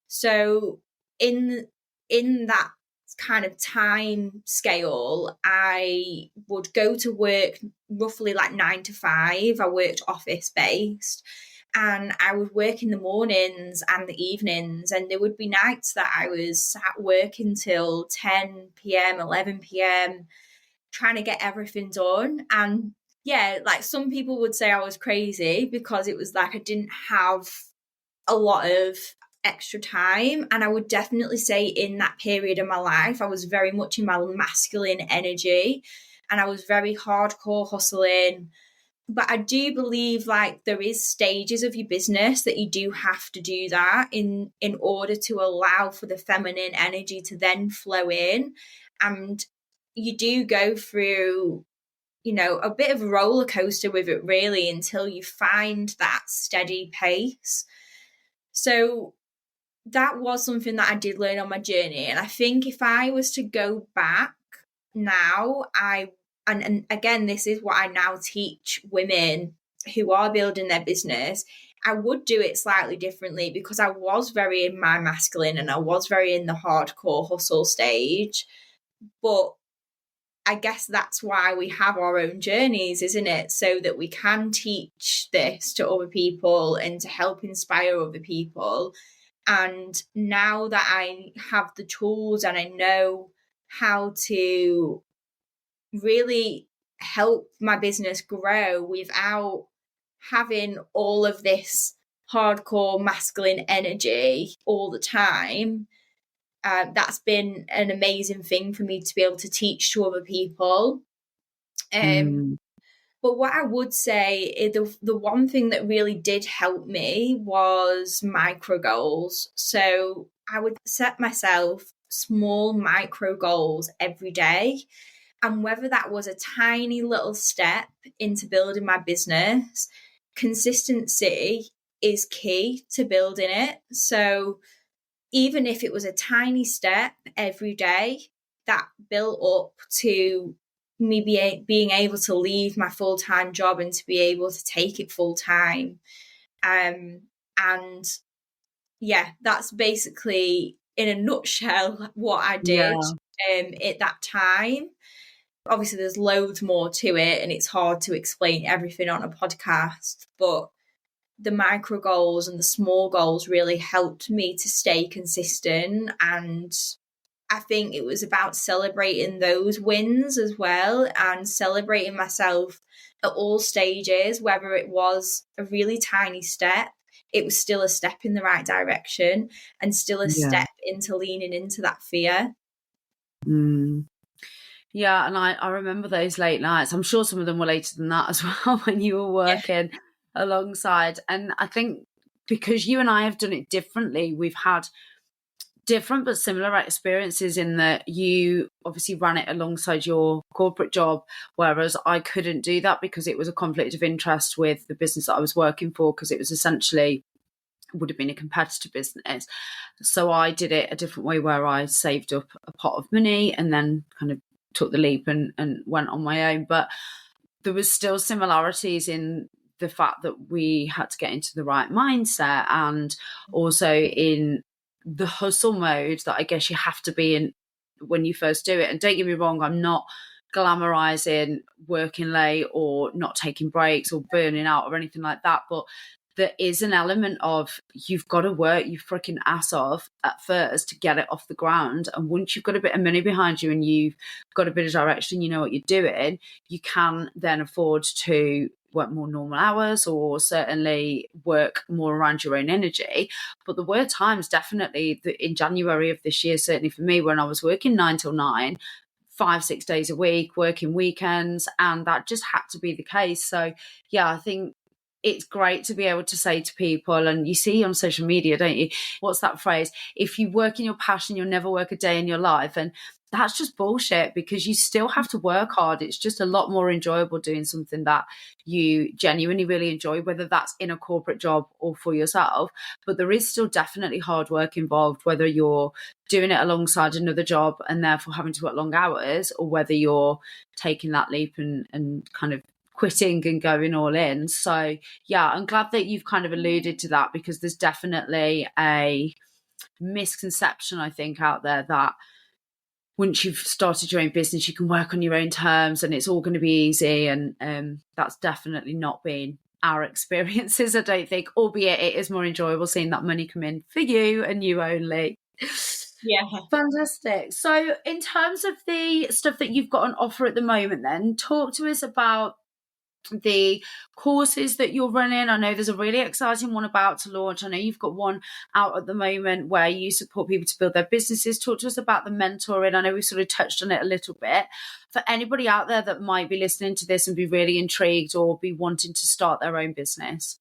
So in that kind of time scale, I would go to work roughly like 9 to 5. I worked office based, and I would work in the mornings and the evenings, and there would be nights that I was sat working till 10 p.m, 11 p.m, trying to get everything done. And yeah, like some people would say I was crazy because it was like I didn't have a lot of extra time. And I would definitely say in that period of my life, I was very much in my masculine energy and I was very hardcore hustling. But I do believe like there is stages of your business that you do have to do that in order to allow for the feminine energy to then flow in. And you do go through, you know, a bit of a roller coaster with it really until you find that steady pace. So that was something that I did learn on my journey. And I think if I was to go back now, and again, this is what I now teach women who are building their business, I would do it slightly differently because I was very in my masculine and I was very in the hardcore hustle stage. But I guess that's why we have our own journeys, isn't it? So that we can teach this to other people and to help inspire other people. And now that I have the tools and I know how to really help my business grow without having all of this hardcore masculine energy all the time, that's been an amazing thing for me to be able to teach to other people. But what I would say is the one thing that really did help me was micro goals. So I would set myself small micro goals every day. And whether that was a tiny little step into building my business, consistency is key to building it. So even if it was a tiny step every day, that built up to me being able to leave my full-time job and to be able to take it full-time. And yeah, that's basically in a nutshell what I did at that time. Obviously, there's loads more to it and it's hard to explain everything on a podcast, but the micro goals and the small goals really helped me to stay consistent. And I think it was about celebrating those wins as well and celebrating myself at all stages, whether it was a really tiny step, it was still a step in the right direction and still a step into leaning into that fear. Yeah, and I remember those late nights. I'm sure some of them were later than that as well when you were working alongside. And I think because you and I have done it differently, we've had different but similar experiences in that you obviously ran it alongside your corporate job, whereas I couldn't do that because it was a conflict of interest with the business that I was working for, because it was essentially would have been a competitor business. So I did it a different way where I saved up a pot of money and then kind of took the leap and went on my own. But there was still similarities in the fact that we had to get into the right mindset and also in the hustle mode that I guess you have to be in when you first do it. And don't get me wrong, I'm not glamorizing working late or not taking breaks or burning out or anything like that, but there is an element of you've got to work your freaking ass off at first to get it off the ground. And once you've got a bit of money behind you and you've got a bit of direction, you know what you're doing, you can then afford to work more normal hours or certainly work more around your own energy. But there were times definitely that in January of this year, certainly for me, when I was working 9 till 9, 5-6 days a week, working weekends, and that just had to be the case. So yeah, I think it's great to be able to say to people, and you see on social media, don't you? What's that phrase? If you work in your passion, you'll never work a day in your life. And that's just bullshit, because you still have to work hard. It's just a lot more enjoyable doing something that you genuinely really enjoy, whether that's in a corporate job or for yourself. But there is still definitely hard work involved, whether you're doing it alongside another job and therefore having to work long hours, or whether you're taking that leap and kind of quitting and going all in. So yeah, I'm glad that you've kind of alluded to that, because there's definitely a misconception, I think, out there that once you've started your own business, you can work on your own terms and it's all going to be easy. And that's definitely not been our experiences, I don't think, albeit it is more enjoyable seeing that money come in for you and you only. Yeah. Fantastic. So in terms of the stuff that you've got on offer at the moment, then talk to us about the courses that you're running. I know there's a really exciting one about to launch. I know you've got one out at the moment where you support people to build their businesses. Talk to us about the mentoring. I know we sort of touched on it a little bit. For anybody out there that might be listening to this and be really intrigued or be wanting to start their own business.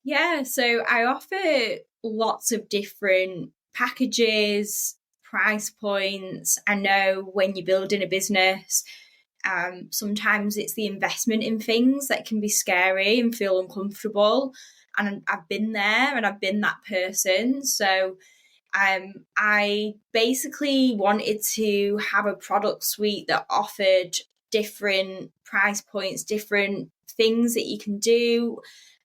Yeah, so I offer lots of different packages, price points. I know when you're building a business, sometimes it's the investment in things that can be scary and feel uncomfortable. And I've been there and I've been that person. So I basically wanted to have a product suite that offered different price points, different things that you can do.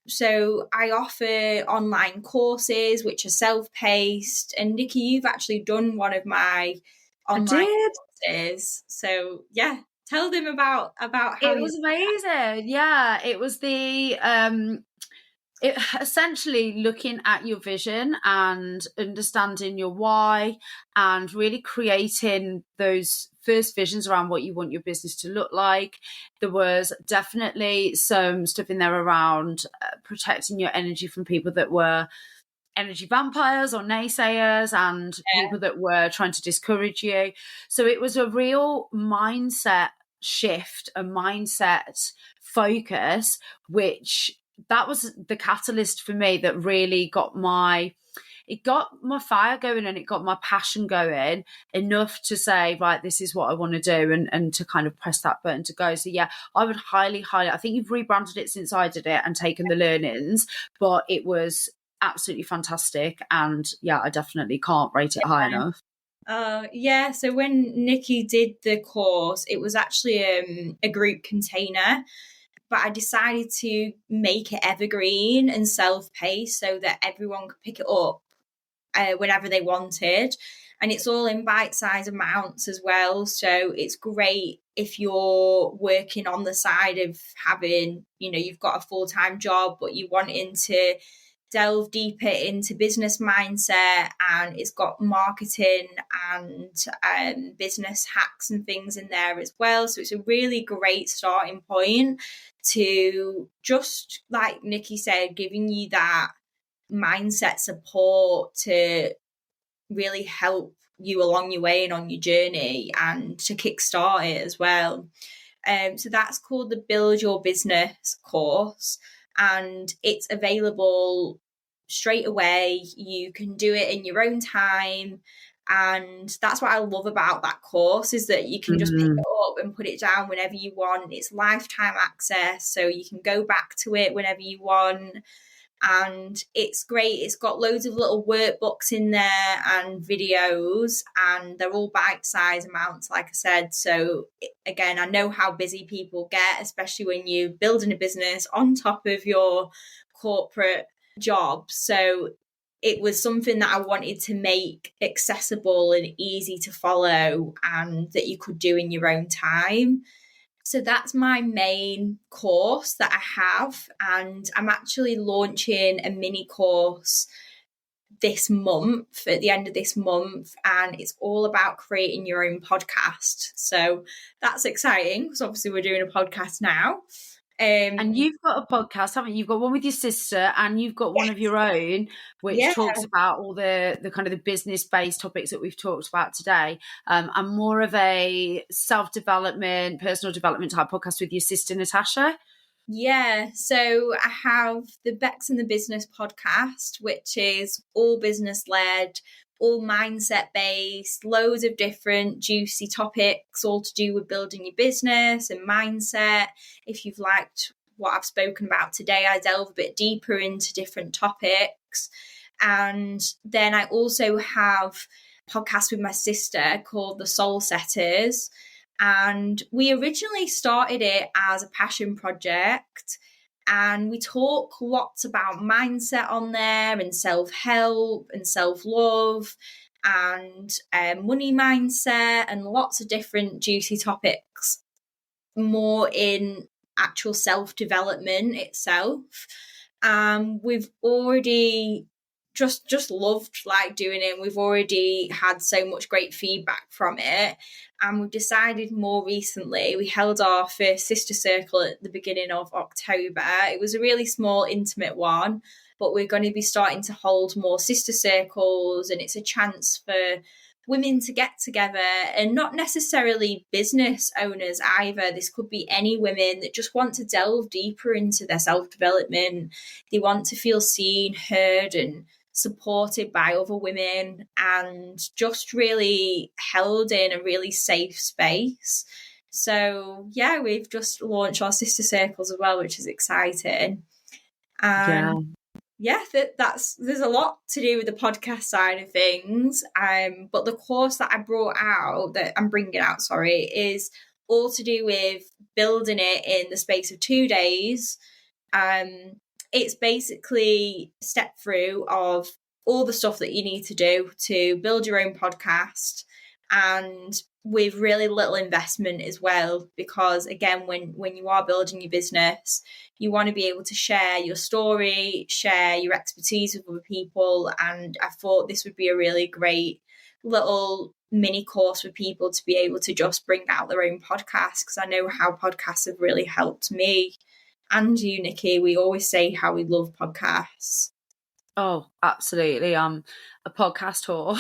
So I offer online courses which are self-paced. And Nikki, you've actually done one of my online courses. So yeah, tell them about how it was amazing. Yeah, it was the it essentially looking at your vision and understanding your why, and really creating those first visions around what you want your business to look like. There was definitely some stuff in there around protecting your energy from people that were energy vampires or naysayers, and people that were trying to discourage you. So it was a real mindset shift, a mindset focus, which that was the catalyst for me that really got my fire going, and it got my passion going enough to say, right, this is what I want to do, and to kind of press that button to go. So yeah, I would highly, I think you've rebranded it since I did it and taken the learnings, but it was absolutely fantastic. And yeah, I definitely can't rate it high enough. Yeah, so when Nikki did the course, it was actually a group container, but I decided to make it evergreen and self-paced so that everyone could pick it up whenever they wanted. And it's all in bite-sized amounts as well. So it's great if you're working on the side of having, you've got a full-time job, but you're wanting to delve deeper into business mindset, and it's got marketing and business hacks and things in there as well. So it's a really great starting point to, just like Nikki said, giving you that mindset support to really help you along your way and on your journey, and to kickstart it as well. So that's called the Build Your Business course, and it's available straight away. You can do it in your own time, and that's what I love about that course, is that you can just pick it up and put it down whenever you want. It's lifetime access, so you can go back to it whenever you want. And it's great. It's got loads of little workbooks in there and videos, and they're all bite-sized amounts, like I said. So again, I know how busy people get, especially when you're building a business on top of your corporate job. So it was something that I wanted to make accessible and easy to follow, and that you could do in your own time. So that's my main course that I have, and I'm actually launching a mini course this month, at the end of this month, and it's all about creating your own podcast. So that's exciting, because obviously we're doing a podcast now. And you've got a podcast, haven't you? You've got one with your sister, and you've got one of your own, which talks about all the kind of the business-based topics that we've talked about today. And more of a self-development, personal development type podcast with your sister, Natasha. Yeah, so I have the Becs and the Business podcast, which is all business led, all mindset based, loads of different juicy topics, all to do with building your business and mindset. If you've liked what I've spoken about today, I delve a bit deeper into different topics. And then I also have a podcast with my sister called The Soul Setters. And we originally started it as a passion project. And we talk lots about mindset on there and self-help and self-love and money mindset and lots of different juicy topics, more in actual self-development itself. We've already just loved like doing it. We've already had so much great feedback from it, and we've decided more recently. We held our first sister circle at the beginning of October. It was a really small, intimate one, but we're going to be starting to hold more sister circles, and it's a chance for women to get together, and not necessarily business owners either. This could be any women that just want to delve deeper into their self-development. They want to feel seen, heard, and supported by other women, and just really held in a really safe space. So yeah, we've just launched our sister circles as well, which is exciting. And yeah, there's a lot to do with the podcast side of things. But the course that I'm bringing out, is all to do with building it in the space of 2 days. It's basically a step through of all the stuff that you need to do to build your own podcast, and with really little investment as well, because again, when you are building your business, you want to be able to share your story, share your expertise with other people. And I thought this would be a really great little mini course for people to be able to just bring out their own podcast, because I know how podcasts have really helped me and you, Nikki. We always say how we love podcasts. Oh, absolutely. I'm a podcast whore.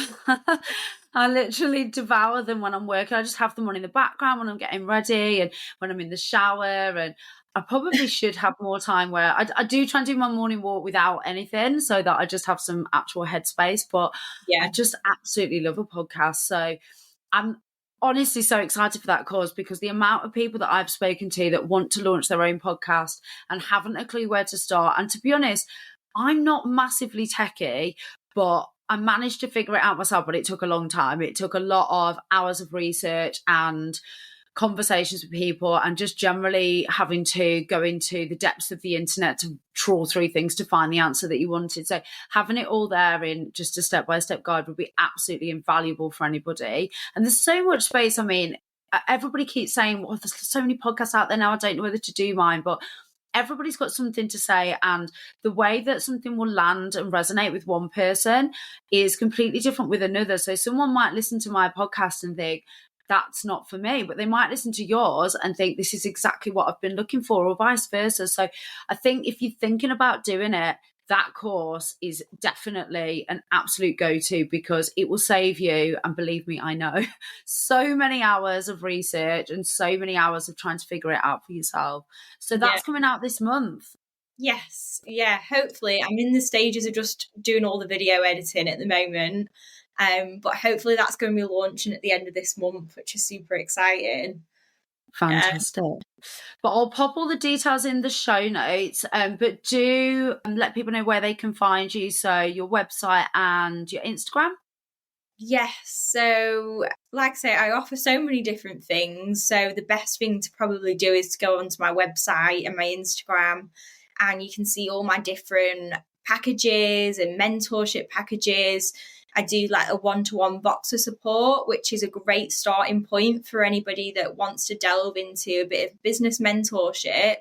I literally devour them when I'm working. I just have them on in the background when I'm getting ready and when I'm in the shower. And I probably should have more time where I do try and do my morning walk without anything, so that I just have some actual headspace. But I just absolutely love a podcast. So I'm honestly so excited for that cause, because the amount of people that I've spoken to that want to launch their own podcast and haven't a clue where to start. And to be honest, I'm not massively techie, but I managed to figure it out myself, but it took a long time. It took a lot of hours of research and conversations with people, and just generally having to go into the depths of the internet to trawl through things to find the answer that you wanted. So having it all there in just a step-by-step guide would be absolutely invaluable for anybody. And there's so much space. I mean, everybody keeps saying, well, there's so many podcasts out there now, I don't know whether to do mine, but everybody's got something to say, and the way that something will land and resonate with one person is completely different with another. So someone might listen to my podcast and think, that's not for me, but they might listen to yours and think this is exactly what I've been looking for, or vice versa. So I think if you're thinking about doing it, that course is definitely an absolute go-to, because it will save you, and believe me, I know, so many hours of research and so many hours of trying to figure it out for yourself. So that's coming out this month. Yes, yeah, hopefully. I'm in the stages of just doing all the video editing at the moment. But hopefully that's going to be launching at the end of this month, which is super exciting. Fantastic. But I'll pop all the details in the show notes, but do let people know where they can find you. So your website and your Instagram. Yes. So like I say, I offer so many different things. So the best thing to probably do is to go onto my website and my Instagram, and you can see all my different packages and mentorship packages. I do like a one-to-one boxer support, which is a great starting point for anybody that wants to delve into a bit of business mentorship,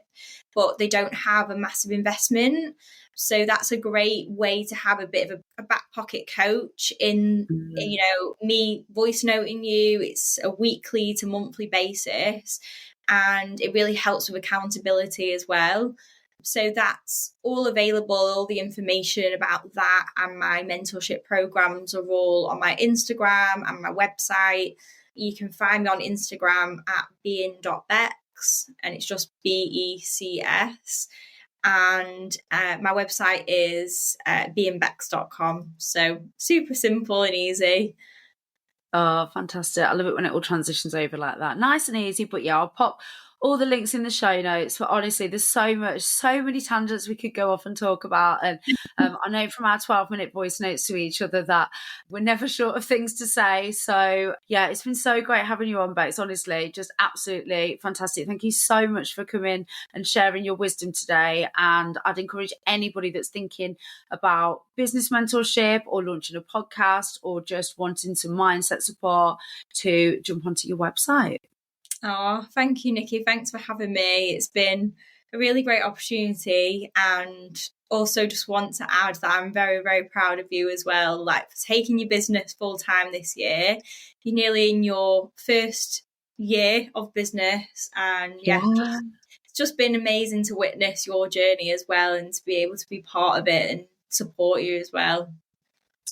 but they don't have a massive investment. So that's a great way to have a bit of a back pocket coach in, me voice noting you. It's a weekly to monthly basis, and it really helps with accountability as well. So that's all available. All the information about that and my mentorship programs are all on my Instagram and my website. You can find me on Instagram at being.becs, Becs, and it's just BECS. And my website is beingbecs.com. So super simple and easy. Oh, fantastic. I love it when it all transitions over like that. Nice and easy. But yeah, I'll pop all the links in the show notes. But honestly, there's so many tangents we could go off and talk about. And I know from our 12-minute voice notes to each other that we're never short of things to say. So yeah, it's been so great having you on, Becs. Honestly, just absolutely fantastic. Thank you so much for coming and sharing your wisdom today. And I'd encourage anybody that's thinking about business mentorship or launching a podcast or just wanting some mindset support to jump onto your website. Oh, thank you, Nikki. Thanks for having me. It's been a really great opportunity, and also just want to add that I'm very, very proud of you as well, like for taking your business full time this year. You're nearly in your first year of business, and it's just been amazing to witness your journey as well, and to be able to be part of it and support you as well.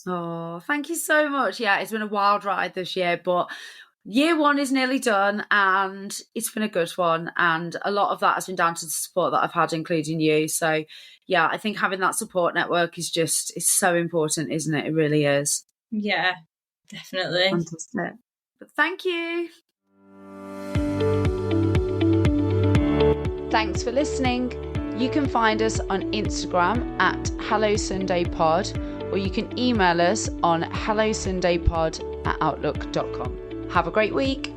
Oh, thank you so much. Yeah, it's been a wild ride this year, but year one is nearly done and it's been a good one. And a lot of that has been down to the support that I've had, including you. So yeah, I think having that support network is so important, isn't it? It really is. Yeah, definitely. Fantastic. But thank you. Thanks for listening. You can find us on Instagram at HelloSundayPod, or you can email us on hellosundaypod@outlook.com. Have a great week.